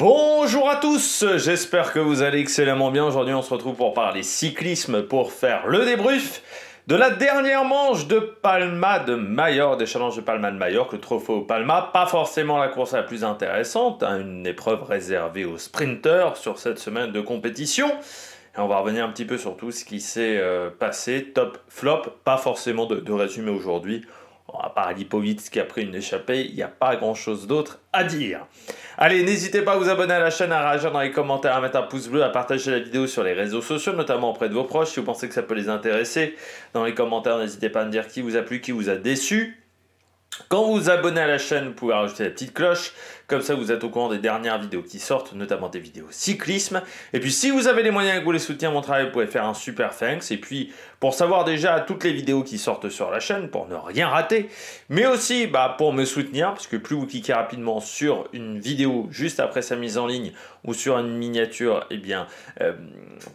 Bonjour à tous, j'espère que vous allez excellemment bien. Aujourd'hui on se retrouve pour parler cyclisme, pour faire le débrief de la dernière manche de Palma de Majorque, des challenges de Palma de Majorque, le Trofeo Palma. Pas forcément la course la plus intéressante, une épreuve réservée aux sprinteurs sur cette semaine de compétition. Et on va revenir un petit peu sur tout ce qui s'est passé, top, flop, pas forcément de résumé aujourd'hui. À part Lipovitz qui a pris une échappée, il n'y a pas grand chose d'autre à dire. Allez, n'hésitez pas à vous abonner à la chaîne, à réagir dans les commentaires, à mettre un pouce bleu, à partager la vidéo sur les réseaux sociaux, notamment auprès de vos proches, si vous pensez que ça peut les intéresser. Dans les commentaires, n'hésitez pas à me dire qui vous a plu, qui vous a déçu. Quand vous vous abonnez à la chaîne, vous pouvez rajouter la petite cloche, comme ça vous êtes au courant des dernières vidéos qui sortent, notamment des vidéos cyclisme. Et puis si vous avez les moyens et que vous voulez soutenir mon travail, vous pouvez faire un super thanks. Et puis pour savoir déjà toutes les vidéos qui sortent sur la chaîne, pour ne rien rater, mais aussi pour me soutenir, parce que plus vous cliquez rapidement sur une vidéo juste après sa mise en ligne, ou sur une miniature,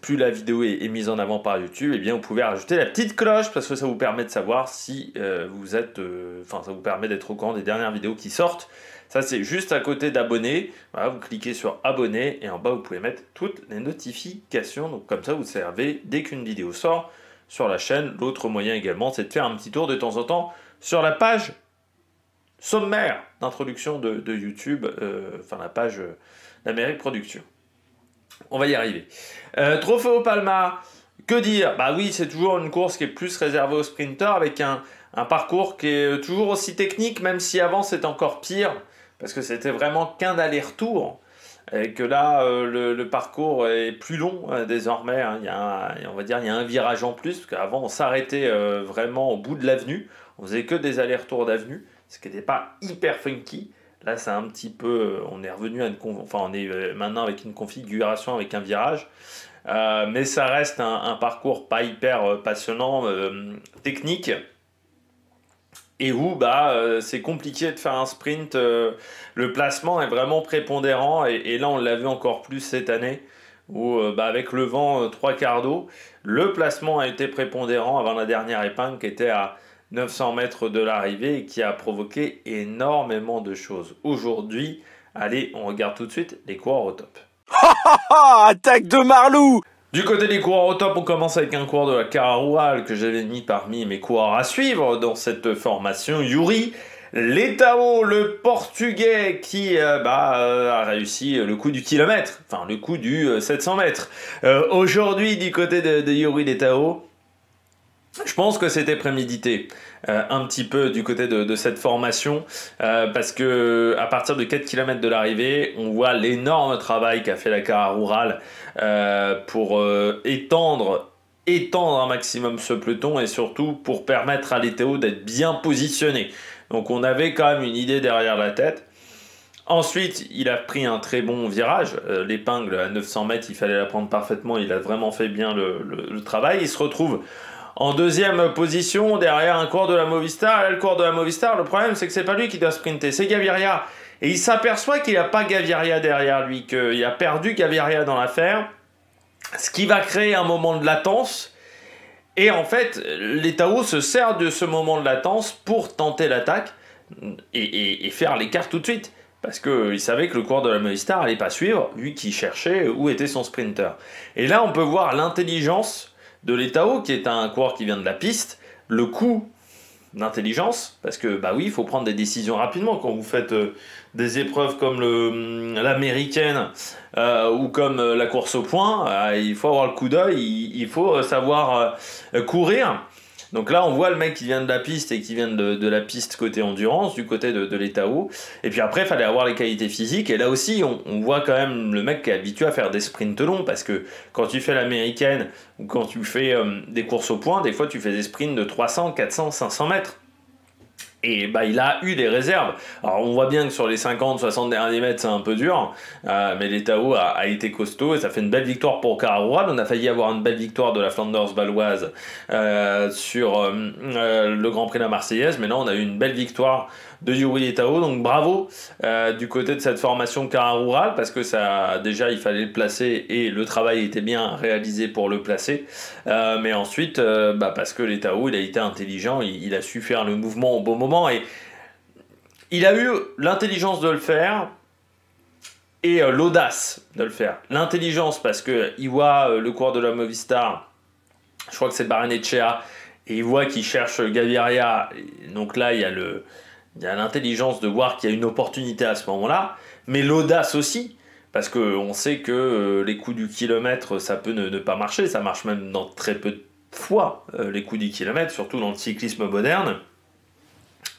plus la vidéo est mise en avant par YouTube, vous pouvez rajouter la petite cloche, parce que ça vous permet de savoir si ça vous permet d'être au courant des dernières vidéos qui sortent. Ça, c'est juste à côté d'abonner. Voilà, vous cliquez sur abonner et en bas, vous pouvez mettre toutes les notifications. Donc, comme ça, vous savez dès qu'une vidéo sort sur la chaîne. L'autre moyen également, c'est de faire un petit tour de temps en temps sur la page sommaire d'introduction de YouTube, la page d'Amérique Production. On va y arriver. Trofeo Palma, que dire? Bah oui, c'est toujours une course qui est plus réservée aux sprinteurs avec un parcours qui est toujours aussi technique, même si avant c'était encore pire, parce que c'était vraiment qu'un aller-retour, et que là le parcours est plus long désormais, hein. On va dire il y a un virage en plus, parce qu'avant on s'arrêtait vraiment au bout de l'avenue, on faisait que des allers-retours d'avenue, ce qui n'était pas hyper funky. Là c'est un petit peu, on est revenu à on est maintenant avec une configuration avec un virage, mais ça reste un parcours pas hyper passionnant, technique. Et où c'est compliqué de faire un sprint, le placement est vraiment prépondérant, et là on l'a vu encore plus cette année, où avec le vent 3/4 d'eau, le placement a été prépondérant avant la dernière épingle qui était à 900 mètres de l'arrivée et qui a provoqué énormément de choses. Aujourd'hui, allez, on regarde tout de suite les coureurs au top. Attaque de Marlou! Du côté des coureurs au top, on commence avec un coureur de la Cara-Rural que j'avais mis parmi mes coureurs à suivre dans cette formation, Yuri Leitão, le Portugais qui a réussi le coup du kilomètre, enfin le coup du 700 mètres. Aujourd'hui, du côté de Yuri Leitão, je pense que c'était prémédité un petit peu du côté de cette formation, parce que à partir de 4 km de l'arrivée, on voit l'énorme travail qu'a fait la Cara-Rural pour étendre un maximum ce peloton, et surtout pour permettre à Leitão d'être bien positionné. Donc on avait quand même une idée derrière la tête. Ensuite, il a pris un très bon virage. L'épingle à 900 mètres, il fallait la prendre parfaitement. Il a vraiment fait bien le travail. Il se retrouve en deuxième position, derrière un coureur de la Movistar. Là, le coureur de la Movistar, le problème, c'est que c'est pas lui qui doit sprinter, c'est Gaviria. Et il s'aperçoit qu'il n'a pas Gaviria derrière lui, qu'il a perdu Gaviria dans l'affaire, ce qui va créer un moment de latence. Et en fait, Leitão se sert de ce moment de latence pour tenter l'attaque et faire l'écart tout de suite. Parce qu'il savait que le coureur de la Movistar n'allait pas suivre, lui qui cherchait où était son sprinter. Et là, on peut voir l'intelligence de Leitão, qui est un coureur qui vient de la piste, le coup d'intelligence, parce que oui, il faut prendre des décisions rapidement quand vous faites des épreuves comme l'américaine ou comme la course au point. Il faut avoir le coup d'œil, il faut savoir courir. Donc là, on voit le mec qui vient de la piste et qui vient de la piste côté endurance, du côté de Leitão. Et puis après, il fallait avoir les qualités physiques. Et là aussi, on voit quand même le mec qui est habitué à faire des sprints longs, parce que quand tu fais l'américaine ou quand tu fais des courses au point, des fois tu fais des sprints de 300, 400, 500 mètres. Et il a eu des réserves. Alors on voit bien que sur les 50, 60 derniers mètres c'est un peu dur, mais Leitão a été costaud et ça fait une belle victoire pour Cara-Rural. On a failli avoir une belle victoire de la Flanders Baloise sur le Grand Prix de la Marseillaise, mais là on a eu une belle victoire de Yuri Leitão, donc bravo du côté de cette formation Cara-Rural, parce que ça, déjà il fallait le placer et le travail était bien réalisé pour le placer, mais ensuite parce que Leitão il a été intelligent, il a su faire le mouvement au bon moment et il a eu l'intelligence de le faire. et l'audace de le faire. L'intelligence, parce qu'il voit le cours de la Movistar, je crois que c'est Barrenetxea, et il voit qu'il cherche Gaviria. Donc là, il y a l'intelligence de voir qu'il y a une opportunité à ce moment-là, mais l'audace aussi, parce qu'on sait que les coups du kilomètre, ça peut ne pas marcher, ça marche même dans très peu de fois, les coups du kilomètre, surtout dans le cyclisme moderne.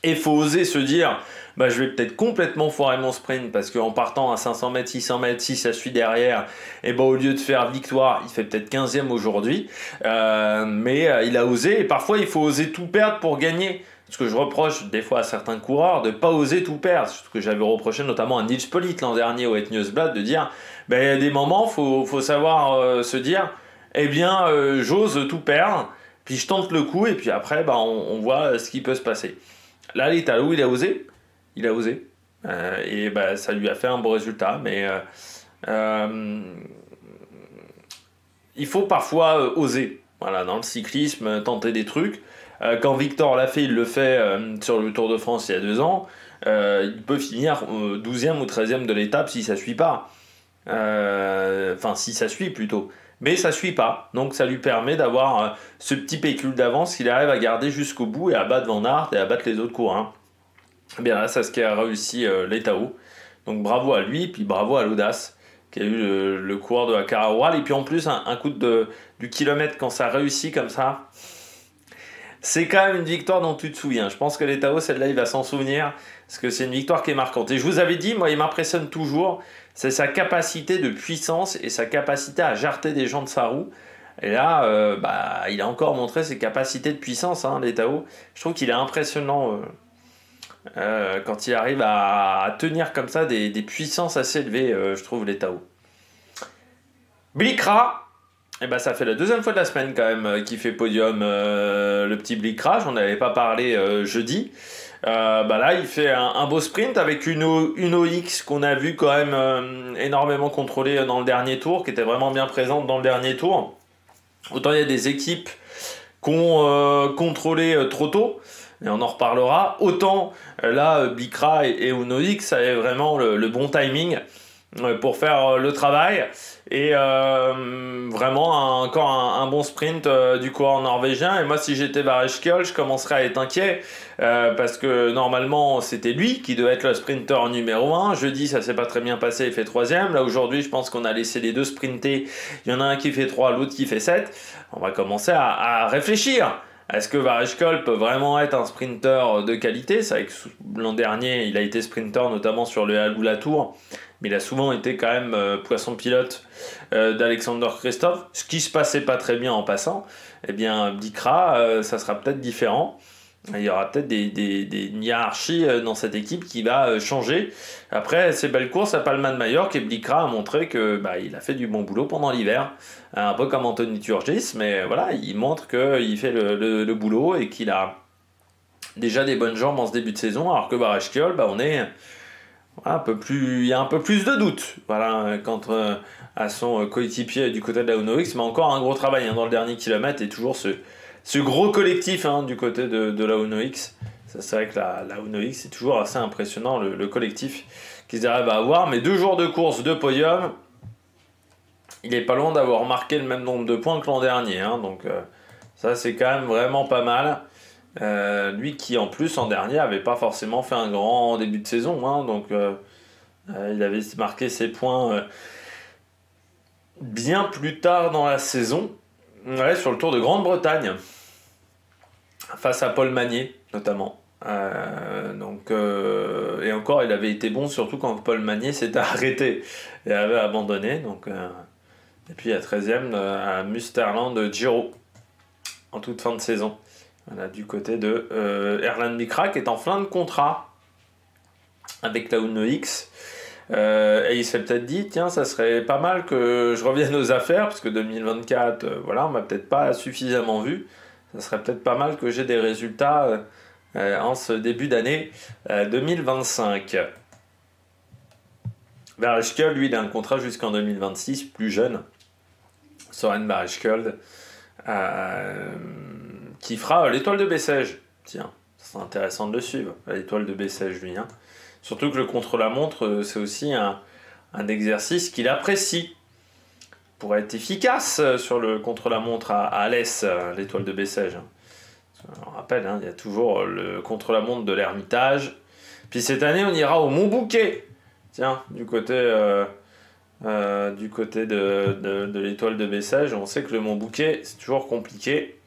Et il faut oser se dire, bah, je vais peut-être complètement foirer mon sprint, parce qu'en partant à 500 mètres, 600 mètres, si ça suit derrière, et bah, au lieu de faire victoire, il fait peut-être 15e aujourd'hui, mais il a osé, et parfois il faut oser tout perdre pour gagner. Ce que je reproche des fois à certains coureurs, de ne pas oser tout perdre. Ce que j'avais reproché notamment à Nils Politt l'an dernier au Het Nieuwsblad, de dire, ben, il y a des moments, faut savoir se dire, eh bien, j'ose tout perdre, puis je tente le coup, et puis après, ben, on voit ce qui peut se passer. Là, l'Italo, il a osé. Et ben, ça lui a fait un bon résultat, mais il faut parfois oser. Voilà, dans le cyclisme, tenter des trucs. Quand Victor l'a fait, il le fait sur le Tour de France il y a 2 ans. Il peut finir 12e ou 13e de l'étape si ça suit pas. Enfin, si ça suit plutôt. Mais ça suit pas. Donc ça lui permet d'avoir ce petit pécule d'avance qu'il arrive à garder jusqu'au bout et à battre Van Aert et à battre les autres coureurs. Eh bien là, c'est ce qu'a réussi l'Etao. Donc bravo à lui, puis bravo à l'audace qui a eu le coureur de la Caraoual. Et puis en plus, un coup du kilomètre, quand ça réussit comme ça, c'est quand même une victoire dont tu te souviens. Je pense que l'Etao, celle-là, il va s'en souvenir, parce que c'est une victoire qui est marquante. Et je vous avais dit, moi, il m'impressionne toujours, c'est sa capacité de puissance et sa capacité à jarter des gens de sa roue. Et là, il a encore montré ses capacités de puissance, l'Etao. Je trouve qu'il est impressionnant quand il arrive à tenir comme ça des puissances assez élevées, je trouve, l'Etao. Blikra, ça fait la 2e fois de la semaine quand même qu'il fait podium, le petit Blikra. J'en avais pas parlé jeudi. Là, il fait un beau sprint avec une OX qu'on a vu quand même énormément contrôlée dans le dernier tour, qui était vraiment bien présente dans le dernier tour. Autant il y a des équipes qui ont contrôlé trop tôt, et on en reparlera. Autant là, Blikra et Uno X avaient vraiment le bon timing pour faire le travail. Et vraiment encore un bon sprint du coureur norvégien. Et moi, si j'étais Varejkjol, je commencerais à être inquiet parce que normalement c'était lui qui devait être le sprinter numéro 1. Jeudi, ça s'est pas très bien passé, il fait 3e. Là aujourd'hui, je pense qu'on a laissé les deux sprinter. Il y en a un qui fait 3, l'autre qui fait 7. On va commencer à réfléchir. Est-ce que Varejkjol peut vraiment être un sprinter de qualité? C'est vrai que l'an dernier, il a été sprinter notamment sur le Alula Tour, mais il a souvent été quand même poisson pilote d'Alexander Kristoff, ce qui se passait pas très bien en passant. Eh bien, Blikra, ça sera peut-être différent. Il y aura peut-être des hiérarchies dans cette équipe qui va changer. Après ces belles courses à Palma de Majorque, et Blikra a montré que il a fait du bon boulot pendant l'hiver, un peu comme Anthony Turgis, mais voilà, il montre qu'il fait le boulot et qu'il a déjà des bonnes jambes en ce début de saison, alors que Varejkjol, on est il y a un peu plus de doutes, voilà, quant à son coéquipier du côté de la Uno X, mais encore un gros travail dans le dernier kilomètre, et toujours ce gros collectif du côté de la Uno X. C'est vrai que la Uno X, c'est toujours assez impressionnant, le collectif qu'ils arrivent à avoir. Mais 2 jours de course, 2 podiums, il est pas loin d'avoir marqué le même nombre de points que l'an dernier. Donc ça, c'est quand même vraiment pas mal. Lui qui, en plus, en dernier, avait pas forcément fait un grand début de saison. Donc il avait marqué ses points bien plus tard dans la saison. Ouais, sur le Tour de Grande-Bretagne, face à Paul Magnier notamment. Et encore, il avait été bon, surtout quand Paul Magnier s'était arrêté et avait abandonné. Et puis à 13e à Musterland Giro en toute fin de saison. Voilà, du côté de Erland Blikra, qui est en fin de contrat avec la Uno X. Et il s'est peut-être dit, tiens, ça serait pas mal que je revienne aux affaires, parce que 2024, on m'a peut-être pas suffisamment vu. Ça serait peut-être pas mal que j'ai des résultats en ce début d'année 2025. Varejkjol, lui, il a un contrat jusqu'en 2026, plus jeune. Søren Varejkjol, qui fera l'étoile de Bessèges. Tiens, c'est intéressant de le suivre, l'étoile de Bessèges, lui. Surtout que le contre-la-montre, c'est aussi un exercice qu'il apprécie pour être efficace sur le contre-la-montre à Alès, l'étoile de Bessèges. On rappelle, il y a toujours le contre-la-montre de l'Ermitage. Puis cette année, on ira au Montbouquet. Tiens, du côté de l'étoile de Bessèges. On sait que le Montbouquet, c'est toujours compliqué.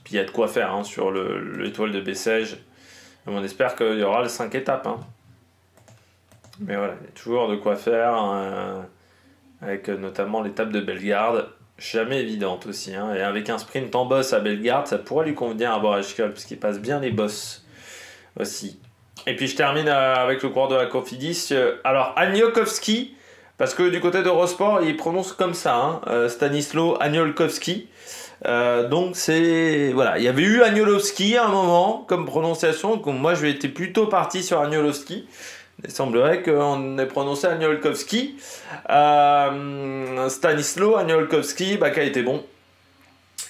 Puis il y a de quoi faire sur l'étoile de Bessèges. On espère qu'il y aura les 5 étapes. Mais voilà, il y a toujours de quoi faire. Avec notamment l'étape de Bellegarde. Jamais évidente aussi. Et avec un sprint en boss à Bellegarde, ça pourrait lui convenir à Boreshkol, parce qu'il passe bien les bosses aussi. Et puis je termine avec le cours de la Cofidis. Alors, Agniolkowski, parce que du côté d'Eurosport, il prononce comme ça, Stanisław Agniolkowski. Donc c'est... Voilà, il y avait eu Agniolowski à un moment, comme prononciation, donc moi je été plutôt parti sur Agniolowski. Il semblerait qu'on ait prononcé Agniolkowski. Stanisław Agniolkowski, qui a été bon.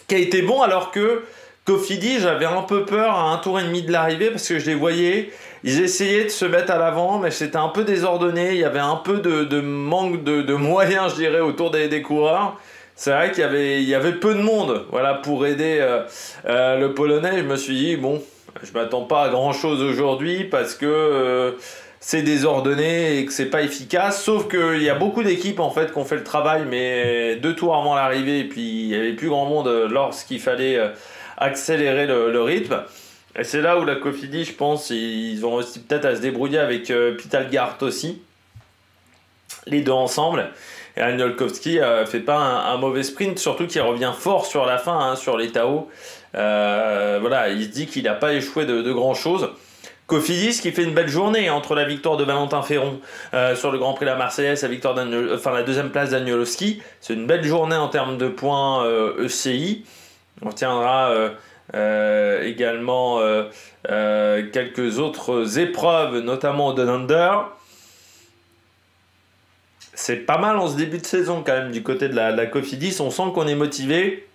Qui a été bon alors que Cofidis, j'avais un peu peur à un tour et demi de l'arrivée parce que je les voyais. Ils essayaient de se mettre à l'avant, mais c'était un peu désordonné. Il y avait un peu de manque de moyens, je dirais, autour des coureurs. C'est vrai qu'il y avait peu de monde pour aider le Polonais. Je me suis dit, bon, je m'attends pas à grand-chose aujourd'hui parce que c'est désordonné et que c'est pas efficace. Sauf qu'il y a beaucoup d'équipes en fait qui ont fait le travail, mais 2 tours avant l'arrivée, et puis il y avait plus grand monde lorsqu'il fallait accélérer le rythme. Et c'est là où la Cofidis, je pense, ils ont aussi peut-être à se débrouiller avec Pitalgart aussi. Les deux ensemble. Et Agniolkowski fait pas un mauvais sprint, surtout qu'il revient fort sur la fin, sur les Tao. Il se dit qu'il n'a pas échoué de grand chose. Cofidis qui fait une belle journée entre la victoire de Valentin Ferron sur le Grand Prix de la Marseillaise, la deuxième place d'Agniolowski. C'est une belle journée en termes de points ECI. On tiendra également quelques autres épreuves, notamment au Down Under. C'est pas mal en ce début de saison quand même du côté de la Cofidis. On sent qu'on est motivé,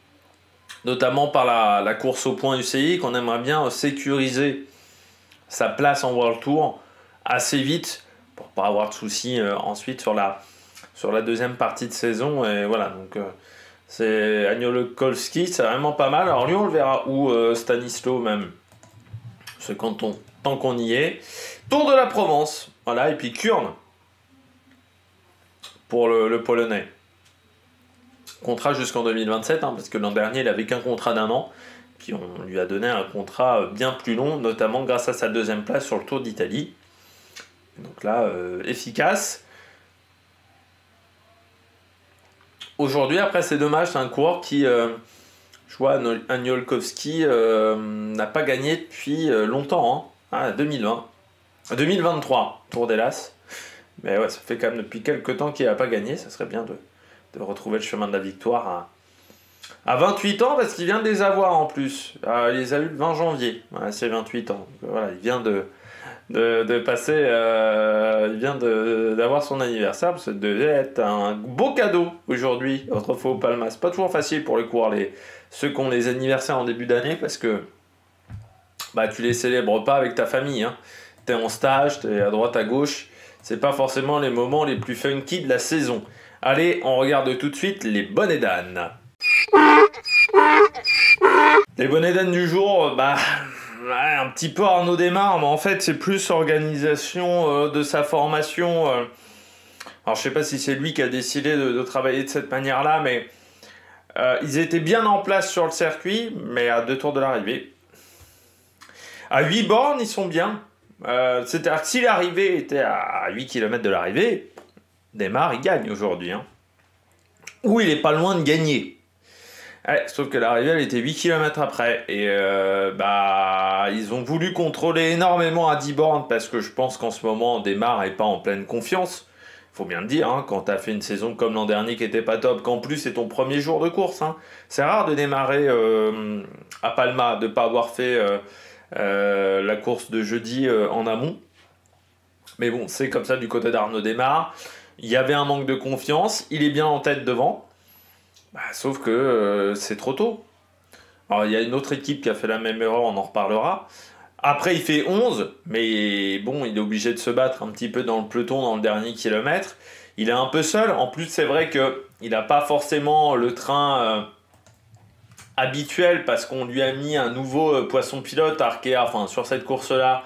notamment par la course au point UCI, qu'on aimerait bien sécuriser sa place en World Tour assez vite pour pas avoir de soucis ensuite sur la deuxième partie de saison. Et voilà, donc c'est Agniolkowski, c'est vraiment pas mal. Alors lui, on le verra où Stanisław même, c'est tant qu'on y est. Tour de la Provence, voilà, et puis Kurn pour le Polonais. Contrat jusqu'en 2027, parce que l'an dernier, il avait qu'un contrat d'1 an. Puis on lui a donné un contrat bien plus long, notamment grâce à sa deuxième place sur le Tour d'Italie. Donc là, efficace. Aujourd'hui, après, c'est dommage, c'est un coureur qui, je vois, Agniolkowski n'a pas gagné depuis longtemps. 2020. 2023, Tour d'Hélas. Mais ouais, ça fait quand même depuis quelques temps qu'il n'a pas gagné. Ça serait bien de retrouver le chemin de la victoire à 28 ans, parce qu'il vient de les avoir en plus. Il les a eu le 20 janvier. Voilà, c'est 28 ans. Donc, voilà, il vient de passer. Il vient d'avoir son anniversaire. Ça devait être un beau cadeau aujourd'hui, autrefois au Palma. C'est pas toujours facile pour les coureurs, ceux qui ont les anniversaires en début d'année, parce que tu les célèbres pas avec ta famille. T'es en stage, t'es à droite, à gauche. C'est pas forcément les moments les plus funky de la saison. Allez, on regarde tout de suite les bonnets d'âne. Les bonnets d'âne du jour, un petit peu Arnaud Démare, mais en fait c'est plus organisation de sa formation. Alors je sais pas si c'est lui qui a décidé de travailler de cette manière-là, mais ils étaient bien en place sur le circuit, mais à 2 tours de l'arrivée. À 8 bornes, ils sont bien. C'est-à-dire que si l'arrivée était à 8 km de l'arrivée, Démare, il gagne aujourd'hui. Ou il est pas loin de gagner. Sauf que l'arrivée, elle était 8 km après. Et ils ont voulu contrôler énormément à 10 bornes, parce que je pense qu'en ce moment, Démare n'est pas en pleine confiance. Faut bien le dire, quand tu as fait une saison comme l'an dernier qui était pas top, qu'en plus c'est ton premier jour de course. C'est rare de démarrer à Palma, de ne pas avoir fait... la course de jeudi en amont. Mais bon, c'est comme ça du côté d'Arnaud Démare. Il y avait un manque de confiance. Il est bien en tête devant. Sauf que c'est trop tôt. Alors il y a une autre équipe qui a fait la même erreur, on en reparlera. Après il fait 11, mais bon, il est obligé de se battre un petit peu dans le peloton dans le dernier kilomètre. il est un peu seul. En plus, c'est vrai qu'il n'a pas forcément le train habituel parce qu'on lui a mis un nouveau poisson pilote Arkea, enfin sur cette course-là.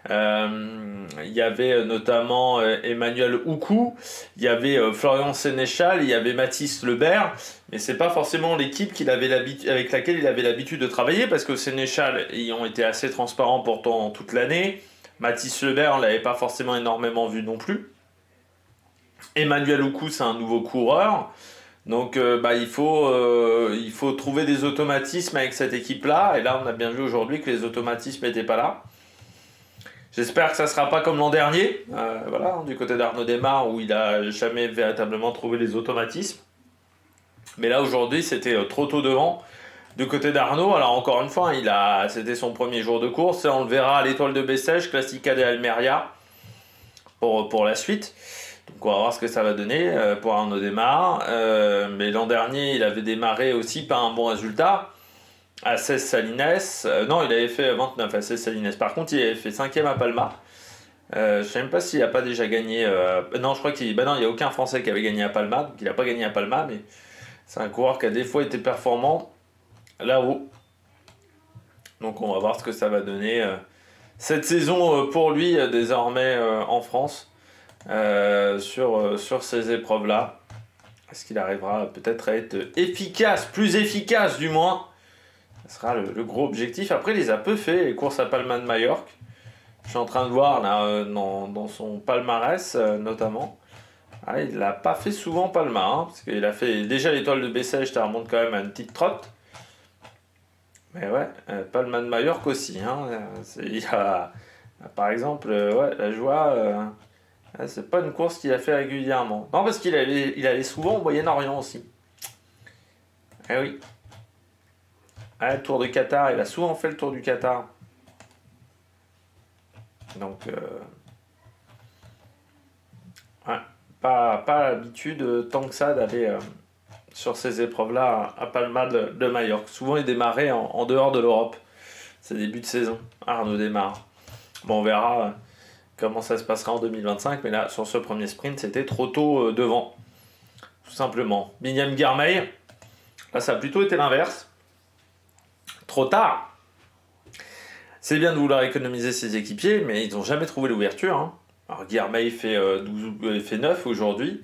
Il y avait notamment Emmanuel Houcou, il y avait Florian Sénéchal, il y avait Mathis Lebert, mais c'est pas forcément l'équipe avec laquelle il avait l'habitude de travailler, parce que Sénéchal, ils ont été assez transparents pourtant toute l'année. Mathis Lebert, on l'avait pas forcément énormément vu non plus. Emmanuel Houcou, c'est un nouveau coureur. Donc il faut trouver des automatismes avec cette équipe-là. Et là, on a bien vu aujourd'hui que les automatismes n'étaient pas là. J'espère que ça ne sera pas comme l'an dernier, du côté d'Arnaud Démare, où il n'a jamais véritablement trouvé les automatismes. Mais là, aujourd'hui, c'était trop tôt devant. Du côté d'Arnaud, alors encore une fois, c'était son premier jour de course. Et on le verra à l'Étoile de Bessèges, Classica de Almeria, pour la suite. Donc on va voir ce que ça va donner pour Arnaud Démare. Mais l'an dernier, il avait démarré aussi par un bon résultat. À 16 Salines. Non, il avait fait 29 à 16 Salines. Par contre, il avait fait 5e à Palma. Je ne sais même pas s'il n'a pas déjà gagné. Non, je crois qu'il n'y a aucun Français qui avait gagné à Palma. Donc il n'a pas gagné à Palma, mais c'est un coureur qui a des fois été performant là-haut. Donc on va voir ce que ça va donner cette saison pour lui, désormais en France, sur ces épreuves-là. Est-ce qu'il arrivera peut-être à être efficace, plus efficace du moins? Ce sera le gros objectif. Après, il les a peu fait, les courses à Palma de Majorque. Je suis en train de voir là, dans son palmarès, notamment. Ah, il l'a pas fait souvent Palma, hein, parce qu'il a fait déjà l'Étoile de Bessèges, ça remonte quand même à une petite trotte. Mais ouais, Palma de Majorque aussi. Hein, par exemple, la Joie, c'est pas une course qu'il a fait régulièrement. Non, parce qu'il allait souvent au Moyen-Orient aussi. Eh oui. Ah, le Tour de Qatar, il a souvent fait le Tour du Qatar. Donc, pas l'habitude tant que ça d'aller sur ces épreuves-là à Palma de Majorque. Souvent, il démarrait en dehors de l'Europe. C'est début de saison, Arnaud démarre. Bon, on verra comment ça se passera en 2025, mais là, sur ce premier sprint, c'était trop tôt devant. Tout simplement. Binyam Girmay, là, ça a plutôt été l'inverse. Trop tard. C'est bien de vouloir économiser ses équipiers, mais ils n'ont jamais trouvé l'ouverture. Hein. Alors Girmay fait 9 aujourd'hui,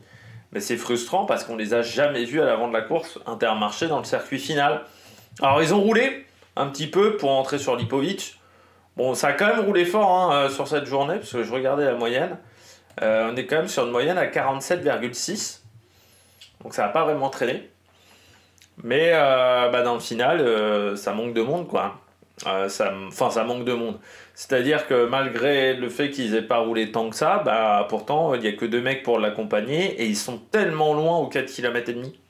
mais c'est frustrant parce qu'on les a jamais vus à l'avant de la course Intermarché dans le circuit final. Alors ils ont roulé un petit peu pour entrer sur Lipovic. Bon, ça a quand même roulé fort sur cette journée, parce que je regardais la moyenne. On est quand même sur une moyenne à 47,6. Donc ça n'a pas vraiment traîné. Mais dans le final, ça manque de monde, quoi. Ça manque de monde. C'est-à-dire que malgré le fait qu'ils aient pas roulé tant que ça, pourtant, il n'y a que 2 mecs pour l'accompagner, et ils sont tellement loin aux 4 km et demi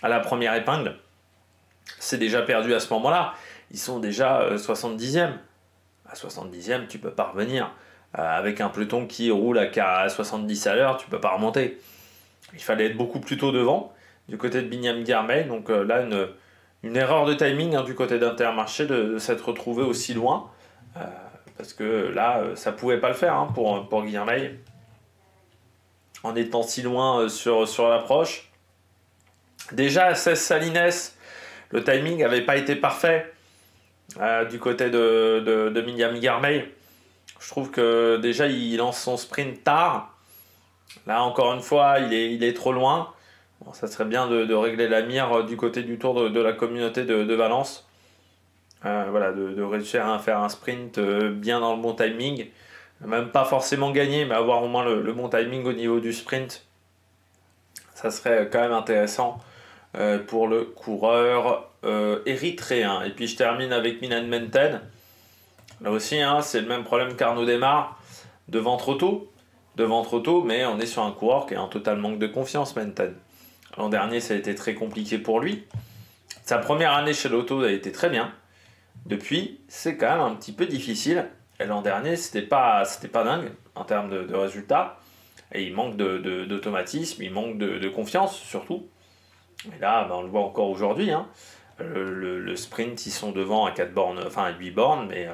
à la première épingle. C'est déjà perdu à ce moment-là. Ils sont déjà 70e. À 70e, tu peux pas revenir. Avec un peloton qui roule à 70 à l'heure, tu peux pas remonter. Il fallait être beaucoup plus tôt devant, du côté de Binyam Girmay. Donc là, une erreur de timing du côté d'Intermarché de s'être retrouvé aussi loin. Parce que là, ça pouvait pas le faire pour Girmay. En étant si loin sur l'approche. Déjà, à 16 Salines, le timing n'avait pas été parfait du côté de Binyam Girmay. Je trouve que déjà, il lance son sprint tard. Là, encore une fois, il est trop loin. Bon, ça serait bien de régler la mire du côté du Tour de la communauté de Valence. De réussir à faire un sprint bien dans le bon timing. Même pas forcément gagner, mais avoir au moins le bon timing au niveau du sprint. Ça serait quand même intéressant pour le coureur érythréen. Et puis je termine avec Milan Menten. Là aussi, c'est le même problème qu'Arnaud démarre. Devant trop tôt, mais on est sur un coureur qui est en total manque de confiance, Menten. L'an dernier, ça a été très compliqué pour lui. Sa première année chez Lotto a été très bien. Depuis, c'est quand même un petit peu difficile. Et l'an dernier, c'était pas dingue en termes de résultats. Et il manque d'automatisme, il manque de confiance surtout. Et là, on le voit encore aujourd'hui. Le sprint, ils sont devant à 4 bornes, enfin à 8 bornes, mais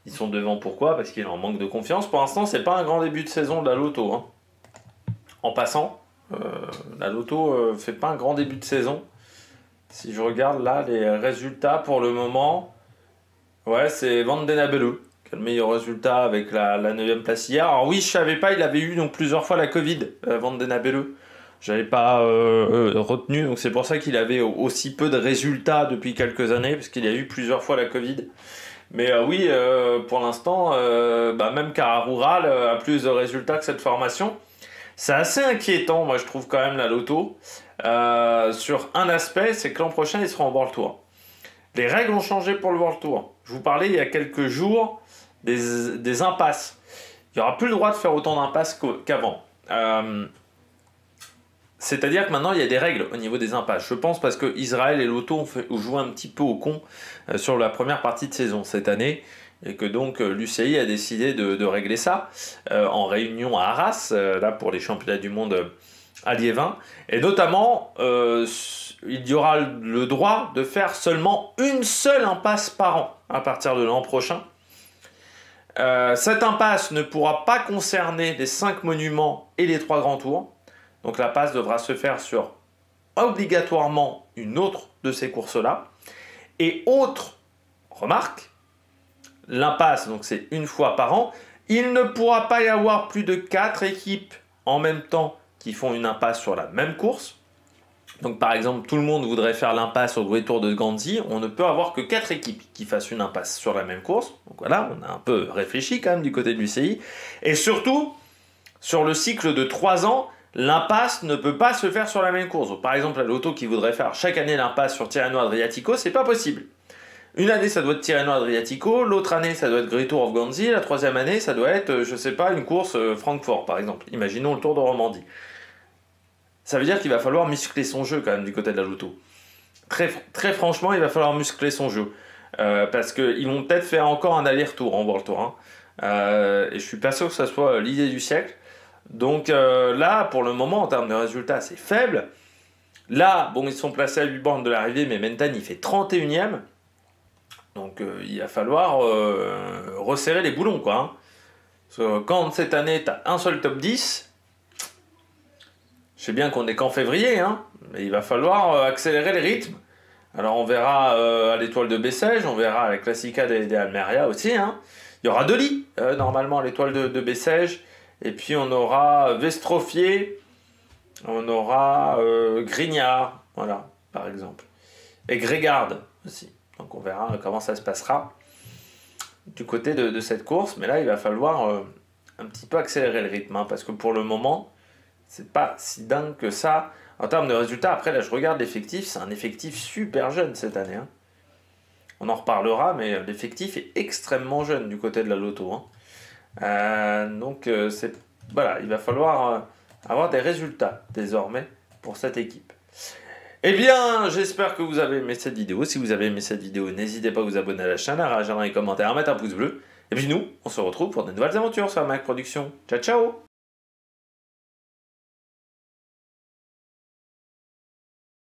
ils sont devant pourquoi? Parce qu'il en manque de confiance. Pour l'instant, c'est pas un grand début de saison de la Lotto. En passant, La Loto fait pas un grand début de saison. Si je regarde là les résultats pour le moment, ouais, c'est Van Den Abelu qui a le meilleur résultat avec la 9e place hier. Alors oui, je savais pas, il avait eu donc plusieurs fois la Covid, Van Den Abelu. J'avais pas retenu, donc c'est pour ça qu'il avait aussi peu de résultats depuis quelques années, parce qu'il y a eu plusieurs fois la Covid. Mais oui, pour l'instant, même Cara Rural a plus de résultats que cette formation. C'est assez inquiétant, moi je trouve quand même la Loto. Sur un aspect, c'est que l'an prochain, ils seront en World Tour. Les règles ont changé pour le World Tour. Je vous parlais il y a quelques jours des impasses. Il n'y aura plus le droit de faire autant d'impasses qu'avant. C'est-à-dire que maintenant, il y a des règles au niveau des impasses. Je pense parce que Israël et Loto ont joué un petit peu au con sur la première partie de saison cette année. Et que donc l'UCI a décidé de régler ça en réunion à Arras, là pour les championnats du monde à Liévin. Et notamment, il y aura le droit de faire seulement une seule impasse par an à partir de l'an prochain. Cette impasse ne pourra pas concerner les 5 monuments et les 3 grands tours. Donc la passe devra se faire sur obligatoirement une autre de ces courses-là. Et autre remarque, l'impasse, donc c'est une fois par an, il ne pourra pas y avoir plus de 4 équipes en même temps qui font une impasse sur la même course. Donc par exemple, tout le monde voudrait faire l'impasse au Great Tour de Gandhi, on ne peut avoir que 4 équipes qui fassent une impasse sur la même course. Donc voilà, on a un peu réfléchi quand même du côté de l'UCI. Et surtout, sur le cycle de 3 ans, l'impasse ne peut pas se faire sur la même course. Donc, par exemple, la Loto qui voudrait faire chaque année l'impasse sur Tirreno Adriatico, c'est pas possible. Une année, ça doit être Tirreno Adriatico, l'autre année, ça doit être Great Tour of Gandhi, la troisième année, ça doit être, je sais pas, une course Francfort, par exemple. Imaginons le Tour de Romandie. Ça veut dire qu'il va falloir muscler son jeu, quand même, du côté de la Loto. Très, très franchement, il va falloir muscler son jeu. Parce qu'ils vont peut-être faire encore un aller-retour en World Tour. Et je suis pas sûr que ça soit l'idée du siècle. Donc là, pour le moment, en termes de résultats, c'est faible. Là, bon, ils sont placés à 8 bornes de l'arrivée, mais Mentan, il fait 31e. Donc il va falloir resserrer les boulons, quoi. Parce que quand cette année, tu as un seul top 10, je sais bien qu'on n'est qu'en février, mais il va falloir accélérer les rythmes. Alors on verra à l'étoile de Bessèges, on verra à la Classica des Almeria aussi. Il y aura Dely, normalement, à l'étoile de Bessèges. Et puis on aura Vestrofier, on aura Grignard, voilà, par exemple. Et Grégarde aussi. Donc on verra comment ça se passera du côté de cette course. Mais là, il va falloir un petit peu accélérer le rythme. Parce que pour le moment, c'est pas si dingue que ça. En termes de résultats, après, là, je regarde l'effectif. C'est un effectif super jeune cette année. On en reparlera, mais l'effectif est extrêmement jeune du côté de la Loto. Donc, voilà, il va falloir avoir des résultats désormais pour cette équipe. Eh bien, j'espère que vous avez aimé cette vidéo. Si vous avez aimé cette vidéo, n'hésitez pas à vous abonner à la chaîne, à réagir dans les commentaires, à mettre un pouce bleu. Et puis nous, on se retrouve pour de nouvelles aventures sur Mac Productions. Ciao, ciao!